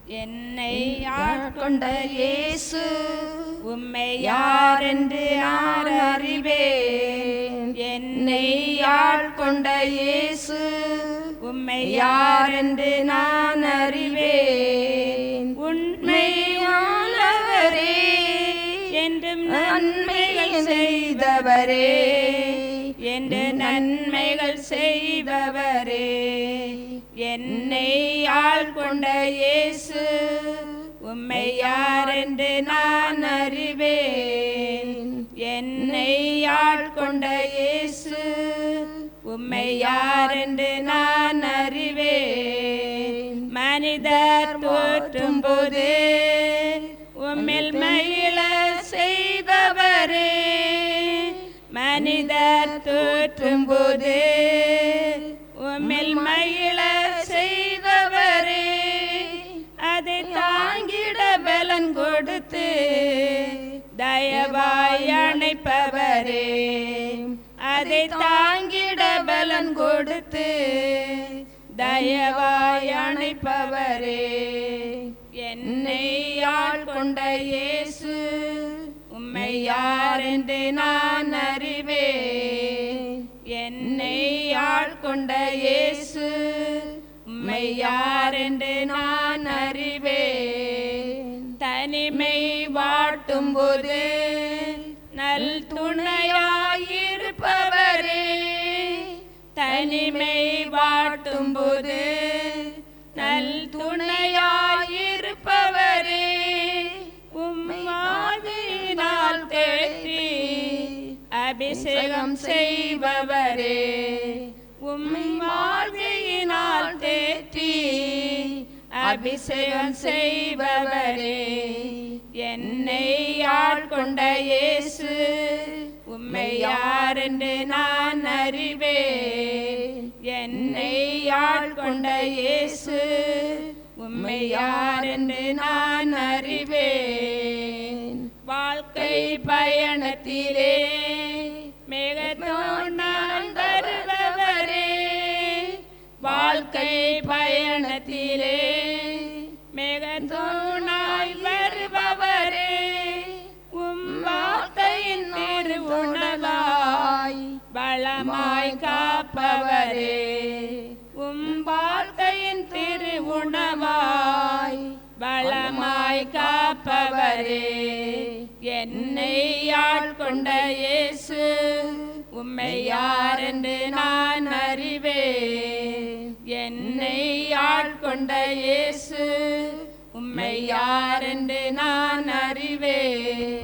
என்னை ஆட்கொண்ட இயேசு உம்மை யாரென்று நான் அறிவேன். என்னை ஆட்கொண்ட இயேசு உம்மை யாரென்று நான் அறிவேன். உண்மையானவரே, என்றும் நன்மைகள் செய்தவரே, என்று நன்மைகள் செய்பவரே. என்னை ஆட்கொண்ட இயேசு உம்மை யாரென்று நான் அறிவேன். என்னை ஆட்கொண்ட இயேசு உம்மை யாரென்று நான் அறிவேன். மனிதர் தோற்றும் போது உம்மில் மகிழ செய்பவரே, மனிதர் தோற்றும் போது உம்மில் மகிழ செய்பவரே. அதை தாங்கிட பலன் கொடுத்து தயவாய் அணைப்பவரே, அதை தாங்கிட பலன் கொடுத்து தயவாய் அணைப்பவரே. என்னை ஆட்கொண்ட இயேசு உம்மை யாரென்று நான் அறிவேன். என்னை ஆட்கொண்ட இயேசு உம்மை யாரென்று நான் அறிவேன். தனிமை வாட்டும் போது நல் துணையாயிருப்பவரே, தனிமை வாட்டும் போது நல் துணையாயிருப்பவரே. உம்மாதினால் தேற்றி அபிஷேகம் செய்பவரே, உம்மாதினால் தேற்றி அபிஷேகம் செய்பவரே. என்னை ஆட்கொண்ட இயேசு உம்மை யாரென்று நான் அறிவேன். என்னை ஆட்கொண்ட இயேசு உம்மை யாரென்று நான் அறிவேன். வாழ்க்கை பயணத்திலே மேகத்தோடு நான் வருபவரே, வாழ்க்கை பயணத்திலே மேகத்தோடு நான் வருபவரே. உம் வார்த்தையின் திருவுணவாய் பலமாய் காப்பவரே, உம் வார்த்தையின் திருவுணவாய் பலமாய் காப்பவரே. என்னை ஆட்கொண்ட இயேசு உம்மை யாரென்று நான் அறிவேன். என்னை ஆட்கொண்ட இயேசு உம்மை யாரென்று நான் அறிவேன்.